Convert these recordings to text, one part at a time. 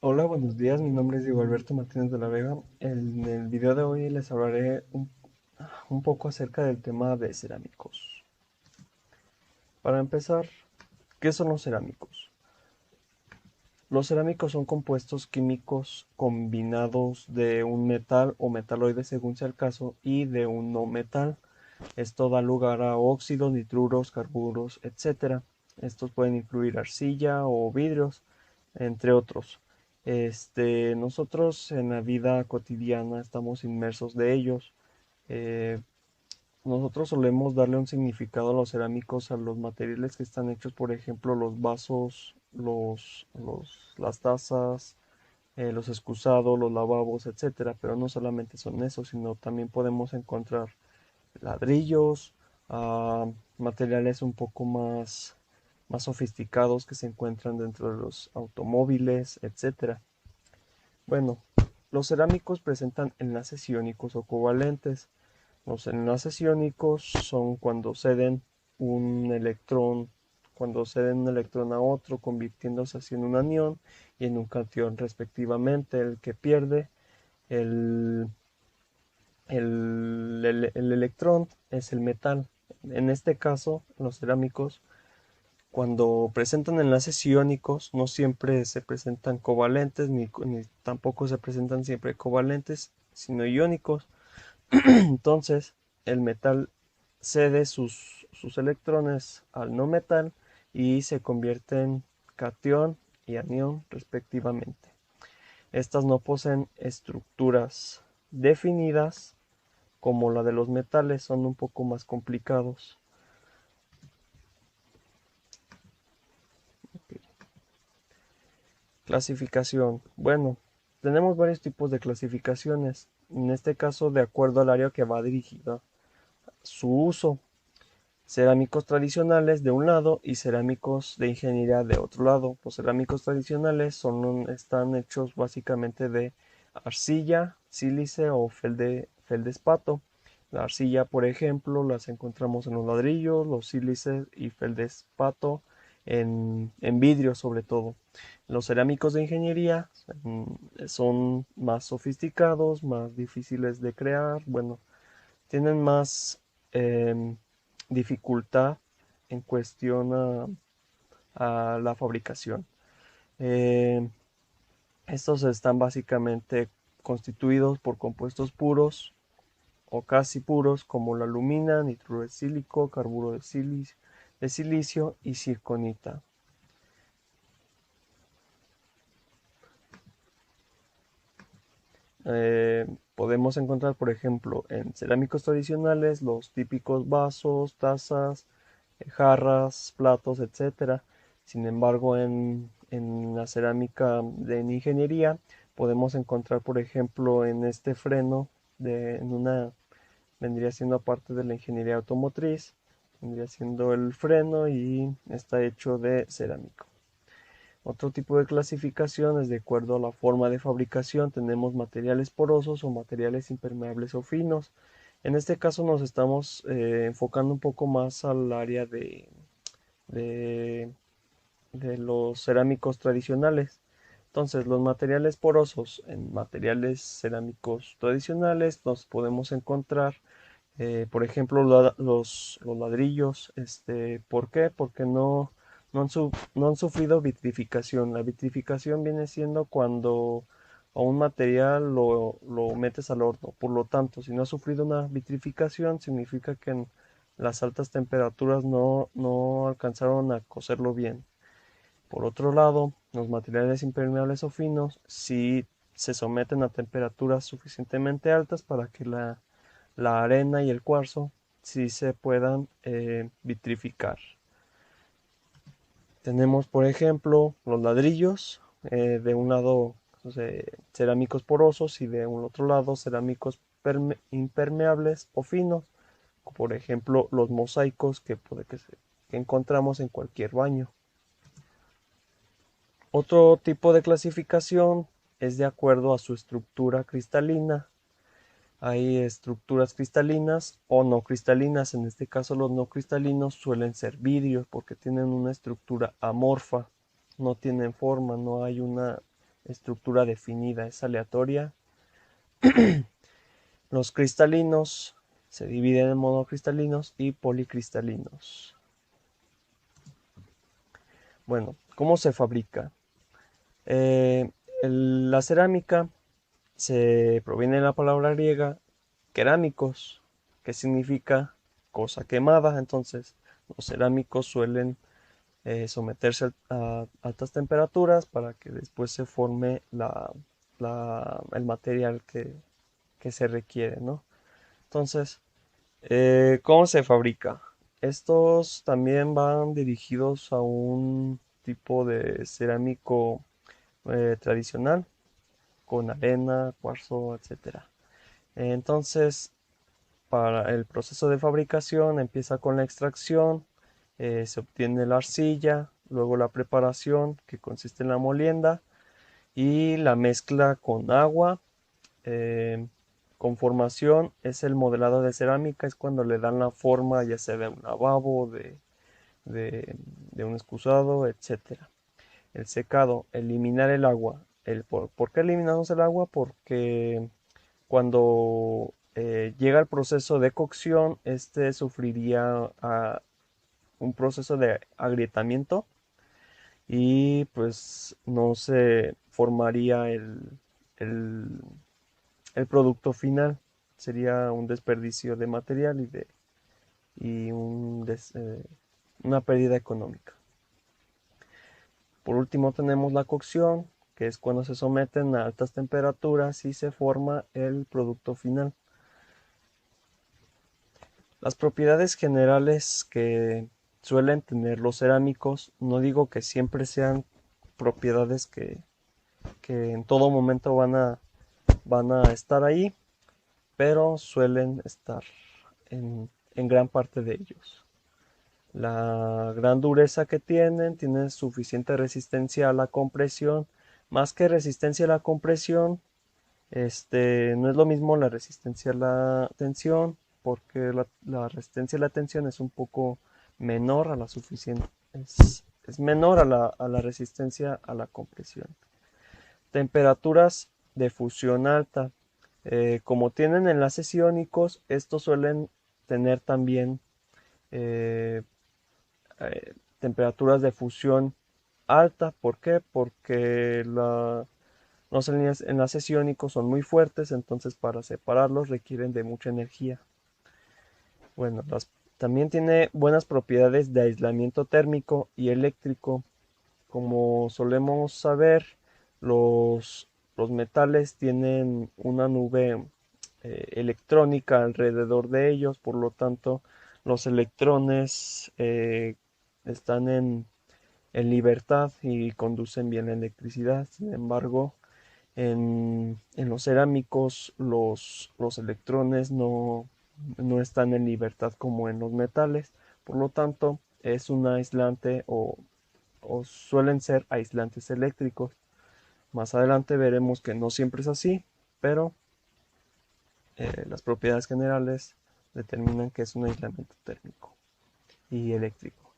Hola, buenos días. Mi nombre es Diego Alberto Martínez de la Vega. En el video de hoy les hablaré un poco acerca del tema de cerámicos. Para empezar, ¿qué son los cerámicos? Los cerámicos son compuestos químicos combinados de un metal o metaloide según sea el caso y de un no metal. Esto da lugar a óxidos, nitruros, carburos, etcétera. Estos pueden incluir arcilla o vidrios, entre otros. Nosotros en la vida cotidiana estamos inmersos de ellos. Eh, Nosotros solemos darle un significado a los cerámicos, a los materiales que están hechos, por ejemplo, los vasos, las tazas, los excusados, los lavabos, etcétera. Pero no solamente son eso, sino también podemos encontrar ladrillos, ah, materiales un poco más sofisticados que se encuentran dentro de los automóviles, etcétera. Bueno, los cerámicos presentan enlaces iónicos o covalentes. Los enlaces iónicos son un electrón, cuando ceden un electrón a otro, convirtiéndose así en un anión y en un cation respectivamente. El que pierde el, el electrón es el metal. En este caso, los cerámicos, cuando presentan enlaces iónicos, no siempre se presentan covalentes, ni tampoco se presentan siempre covalentes, sino iónicos. Entonces, el metal cede sus electrones al no metal y se convierte en cation y anión respectivamente. Estas no poseen estructuras definidas como la de los metales, son un poco más complicados. Clasificación. Bueno, tenemos varios tipos de clasificaciones, en este caso de acuerdo al área que va dirigida su uso. Cerámicos tradicionales de un lado y cerámicos de ingeniería de otro lado. Los cerámicos tradicionales están hechos básicamente de arcilla, sílice o feldespato. La arcilla, por ejemplo, las encontramos en los ladrillos, los sílices y feldespato en vidrio sobre todo. Los cerámicos de ingeniería son más sofisticados, más difíciles de crear, bueno, tienen más em, dificultad en cuestión a la fabricación. Em, Estos están básicamente constituidos por compuestos puros o casi puros como la alumina, nitruro de sílico, carburo de silicio y circonita. Podemos encontrar, por ejemplo, en cerámicos tradicionales los típicos vasos, tazas, jarras, platos, etcétera. Sin embargo, en la cerámica de ingeniería podemos encontrar, por ejemplo, en este freno, vendría siendo parte de la ingeniería automotriz, vendría siendo el freno y está hecho de cerámico. Otro tipo de clasificación es de acuerdo a la forma de fabricación. Tenemos materiales porosos o materiales impermeables o finos. En este caso nos estamos enfocando un poco más al área de, de los cerámicos tradicionales. Entonces, los materiales porosos en materiales cerámicos tradicionales nos podemos encontrar, por ejemplo, los ladrillos. ¿Por qué? Porque no han sufrido vitrificación. La vitrificación viene siendo cuando a un material lo metes al horno. Por lo tanto, si no ha sufrido una vitrificación, significa que en las altas temperaturas no alcanzaron a cocerlo bien. Por otro lado, los materiales impermeables o finos sí se someten a temperaturas suficientemente altas para que la arena y el cuarzo sí se puedan vitrificar. Tenemos, por ejemplo, los ladrillos, de un lado cerámicos porosos y de un otro lado cerámicos impermeables o finos, por ejemplo, los mosaicos que encontramos en cualquier baño. Otro tipo de clasificación es de acuerdo a su estructura cristalina. Hay estructuras cristalinas o no cristalinas. En este caso los no cristalinos suelen ser vidrios porque tienen una estructura amorfa. No tienen forma, no hay estructura definida, es aleatoria. Los cristalinos se dividen en monocristalinos y policristalinos. Bueno, ¿cómo se fabrica? La cerámica se proviene de la palabra griega kerámicos, que significa cosa quemada. Entonces, los cerámicos suelen someterse a altas temperaturas para que después se forme el material que se requiere, ¿no? Entonces, ¿cómo se fabrica? Estos también van dirigidos a un tipo de cerámico tradicional, con arena, cuarzo, etcétera. Entonces, para el proceso de fabricación empieza con la extracción, se obtiene la arcilla, luego la preparación, que consiste en la molienda, y la mezcla con agua. eh, con formación es el modelado de cerámica, es cuando le dan la forma ya sea de un lavabo, de, de un excusado, etcétera. El secado, eliminar el agua. ¿Por qué eliminamos el agua? Porque cuando llega el proceso de cocción, este sufriría un proceso de agrietamiento y pues no se formaría el- el producto final. Sería un desperdicio de material y una pérdida económica. Por último tenemos la cocción, que es cuando se someten a altas temperaturas y se forma el producto final. Las propiedades generales que suelen tener los cerámicos, no digo que siempre sean propiedades que en todo momento van a estar ahí, pero suelen estar en gran parte de ellos. La gran dureza que tienen suficiente resistencia a la compresión, más que resistencia a la compresión, no es lo mismo la resistencia a la tensión, porque la resistencia a la tensión es un poco menor a la suficiente, es menor a la resistencia a la compresión. Temperaturas de fusión alta. Como tienen enlaces iónicos, estos suelen tener también eh, temperaturas de fusión alta. ¿Por qué? Porque los enlaces iónicos son muy fuertes, entonces para separarlos requieren de mucha energía. Bueno, también tiene buenas propiedades de aislamiento térmico y eléctrico. Como solemos saber, los metales tienen una nube electrónica alrededor de ellos, por lo tanto, los electrones están en libertad y conducen bien la electricidad. Sin embargo, en los cerámicos los electrones no están en libertad como en los metales, por lo tanto es un aislante o suelen ser aislantes eléctricos. Más adelante veremos que no siempre es así, pero las propiedades generales determinan que es un aislamiento térmico y eléctrico.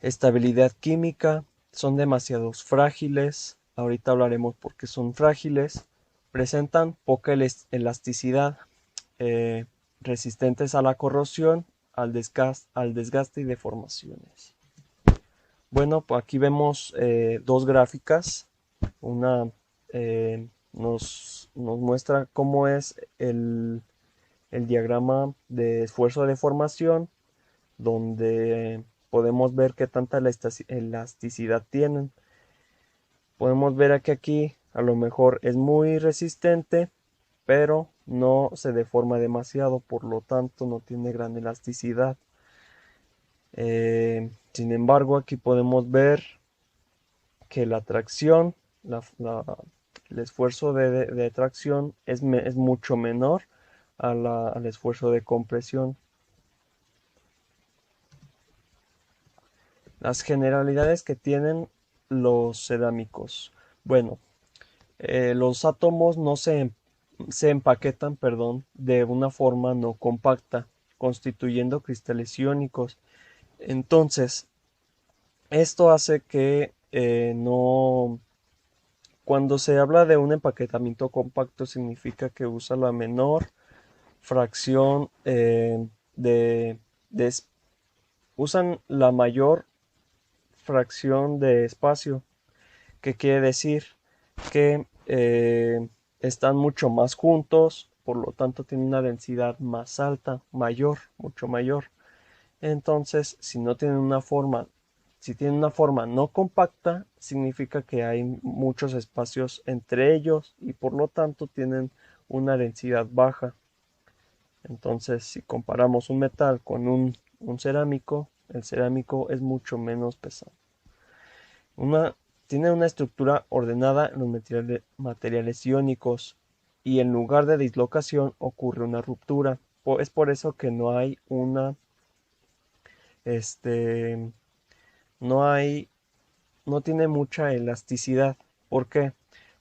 Estabilidad química, son demasiado frágiles, ahorita hablaremos por qué son frágiles, presentan poca elasticidad, eh, resistentes a la corrosión, al desgaste y deformaciones. Bueno, pues aquí vemos dos gráficas. Una nos muestra cómo es el diagrama de esfuerzo de deformación, donde podemos ver qué tanta elasticidad tienen. Podemos ver que aquí a lo mejor es muy resistente, pero no se deforma demasiado, por lo tanto no tiene gran elasticidad. Sin embargo, aquí podemos ver que la tracción, el esfuerzo de tracción es mucho menor al esfuerzo de compresión. Las generalidades que tienen los cerámicos. Bueno, los átomos no se empaquetan, perdón, de una forma no compacta, constituyendo cristales iónicos. Entonces, esto hace que Cuando se habla de un empaquetamiento compacto significa que usa la menor fracción de, de es- usan la mayor fracción de espacio, que quiere decir que están mucho más juntos, por lo tanto tienen una densidad más alta, mayor, mucho mayor. Entonces, si tienen una forma no compacta, significa que hay muchos espacios entre ellos y por lo tanto tienen una densidad baja. Entonces, si comparamos un metal con un cerámico, el cerámico es mucho menos pesado. Una, tiene una estructura ordenada en los materiales iónicos y en lugar de dislocación ocurre una ruptura. Es por eso que este, no hay, no tiene mucha elasticidad. ¿Por qué?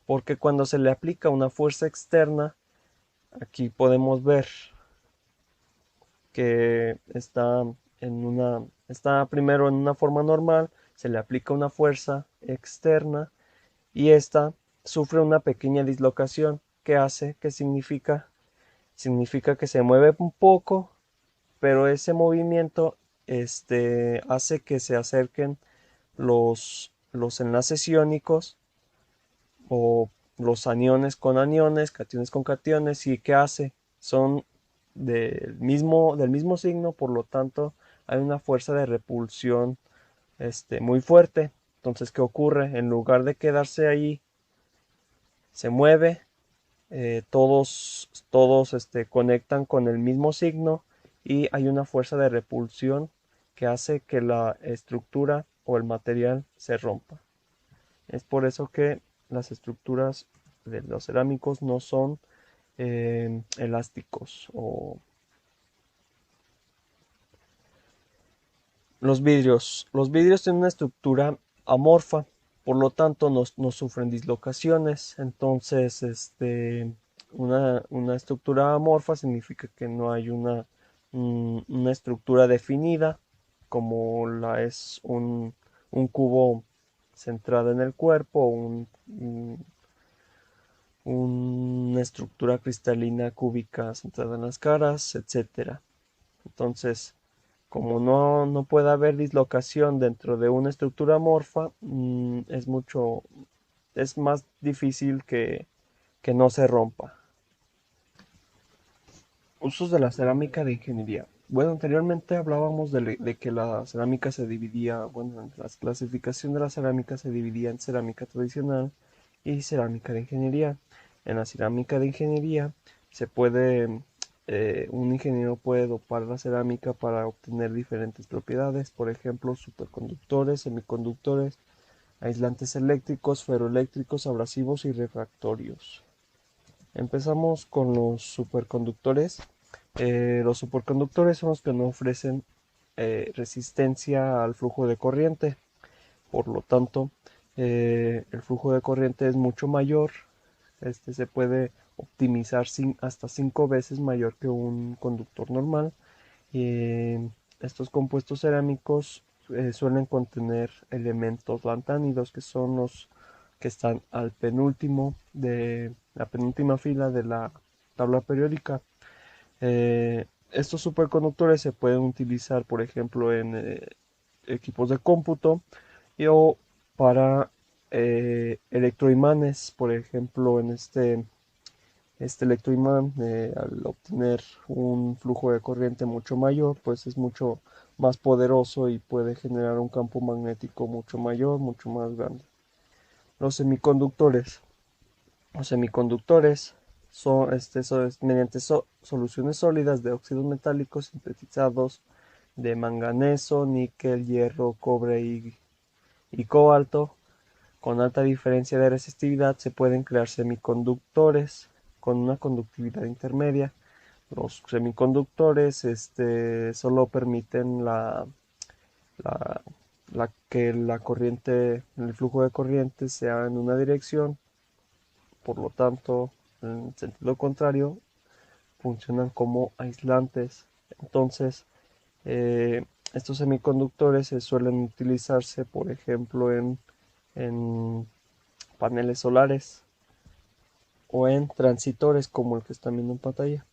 Porque cuando se le aplica una fuerza externa, aquí podemos ver que está primero en una forma normal, se le aplica una fuerza externa y esta sufre una pequeña dislocación que hace, que significa que se mueve un poco, pero ese movimiento hace que se acerquen los enlaces iónicos o los aniones con aniones, cationes con cationes, y ¿qué hace? Son del mismo signo, por lo tanto hay una fuerza de repulsión muy fuerte. Entonces, ¿qué ocurre? En lugar de quedarse ahí, se mueve, todos conectan con el mismo signo y hay una fuerza de repulsión que hace que la estructura o el material se rompa. Es por eso que las estructuras de los cerámicos no son elásticos. Los vidrios tienen una estructura amorfa, por lo tanto no sufren dislocaciones. Entonces, una estructura amorfa significa que no hay una estructura definida, como la es un cubo centrado en el cuerpo, una estructura cristalina cúbica centrada en las caras, etcétera. Entonces, como no puede haber dislocación dentro de una estructura amorfa, es más difícil que no se rompa. Usos de la cerámica de ingeniería. Bueno, anteriormente hablábamos de que la cerámica se dividía, bueno, la clasificación de la cerámica se dividía en cerámica tradicional y cerámica de ingeniería. En la cerámica de ingeniería un ingeniero puede dopar la cerámica para obtener diferentes propiedades, por ejemplo, superconductores, semiconductores, aislantes eléctricos, ferroeléctricos, abrasivos y refractorios. Empezamos con los superconductores. Los superconductores son los que no ofrecen resistencia al flujo de corriente. Por lo tanto, el flujo de corriente es mucho mayor. Se puede optimizar hasta 5 veces mayor que un conductor normal. Estos compuestos cerámicos suelen contener elementos lantánidos, que son los que están al penúltimo de la penúltima fila de la tabla periódica. Estos superconductores se pueden utilizar, por ejemplo, en equipos de cómputo o para electroimanes, por ejemplo, en este electroimán, al obtener un flujo de corriente mucho mayor, pues es mucho más poderoso y puede generar un campo magnético mucho mayor, mucho más grande. Los semiconductores. Los semiconductores mediante soluciones sólidas de óxidos metálicos sintetizados de manganeso, níquel, hierro, cobre y cobalto. Con alta diferencia de resistividad se pueden crear semiconductores con una conductividad intermedia. Los semiconductores solo permiten la- que el flujo de corriente sea en una dirección. Por lo tanto, en sentido contrario, funcionan como aislantes. Entonces, estos semiconductores suelen utilizarse, por ejemplo, en paneles solares o en transitores como el que están viendo en pantalla.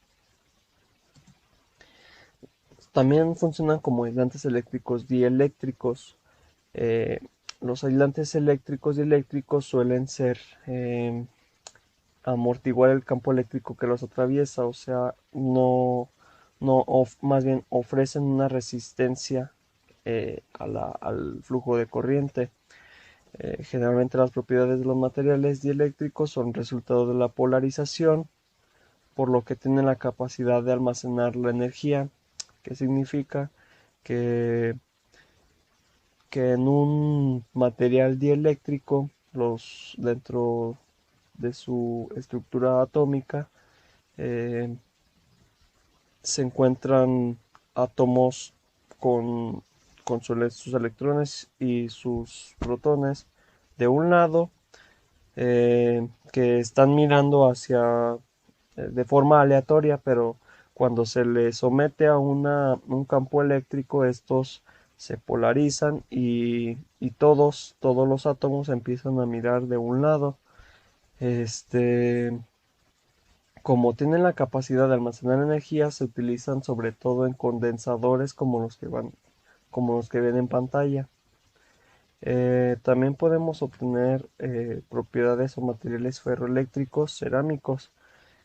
También funcionan como aislantes eléctricos dieléctricos. Eh, los aislantes eléctricos dieléctricos suelen ser amortiguar el campo eléctrico que los atraviesa, o sea, más bien ofrecen una resistencia al flujo de corriente. Generalmente las propiedades de los materiales dieléctricos son resultado de la polarización, por lo que tienen la capacidad de almacenar la energía, que significa que, que en un material dieléctrico, dentro de su estructura atómica, eh, se encuentran átomos con, sus electrones y sus protones de un lado, que están mirando hacia de forma aleatoria, pero cuando se le somete a un campo eléctrico, estos se polarizan y todos los átomos empiezan a mirar de un lado. Este, Como tienen la capacidad de almacenar energía, se utilizan sobre todo en condensadores como los que ven en pantalla. También podemos obtener propiedades o materiales ferroeléctricos cerámicos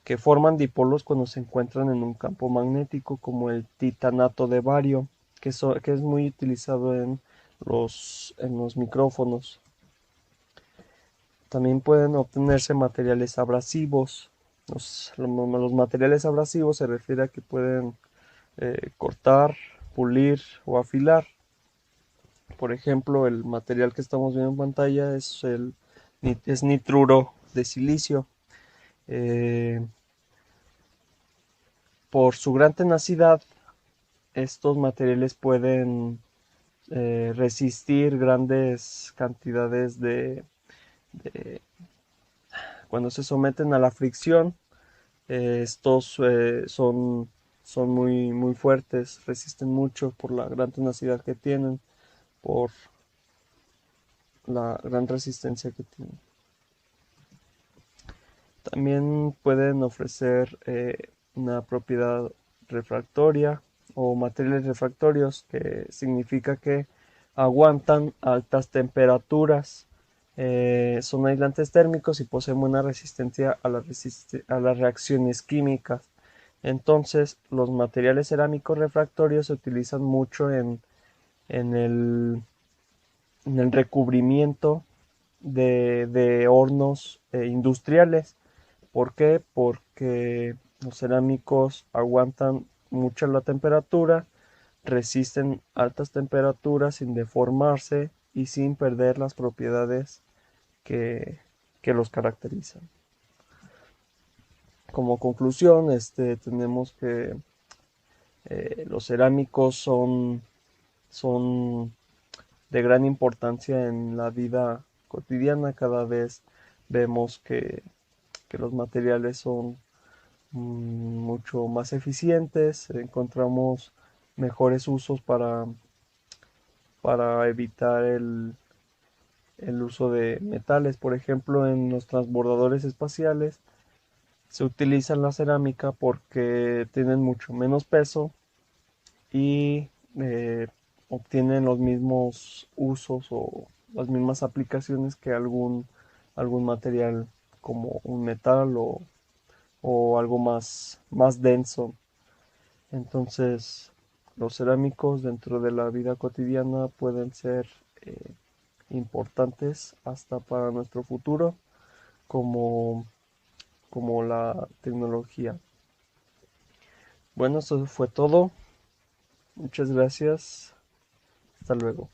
que forman dipolos cuando se encuentran en un campo magnético, como el titanato de bario, que es muy utilizado en los micrófonos. También pueden obtenerse materiales abrasivos. Los materiales abrasivos se refiere a que pueden cortar, pulir o afilar. Por ejemplo, el material que estamos viendo en pantalla es nitruro de silicio. Eh, por su gran tenacidad, estos materiales pueden resistir grandes cantidades de- cuando se someten a la fricción. Estos son muy fuertes, resisten mucho por la gran tenacidad que tienen, por la gran resistencia que tienen. También pueden ofrecer una propiedad refractoria o materiales refractorios, que significa que aguantan altas temperaturas, son aislantes térmicos y poseen buena resistencia a las reacciones químicas. Entonces, los materiales cerámicos refractorios se utilizan mucho en el, en el recubrimiento de hornos industriales. ¿Por qué? Porque los cerámicos aguantan mucho la temperatura, resisten altas temperaturas sin deformarse y sin perder las propiedades que, que los caracterizan. Como conclusión, tenemos que los cerámicos son de gran importancia en la vida cotidiana. Cada vez vemos que los materiales son mucho más eficientes, encontramos mejores usos para evitar el uso de metales. Por ejemplo, en los transbordadores espaciales se utiliza la cerámica porque tienen mucho menos peso y obtienen los mismos usos o las mismas aplicaciones que algún material como un metal o algo más denso. Entonces, los cerámicos dentro de la vida cotidiana pueden ser importantes hasta para nuestro futuro, como, como la tecnología. Bueno, eso fue todo. Muchas gracias. Hasta luego.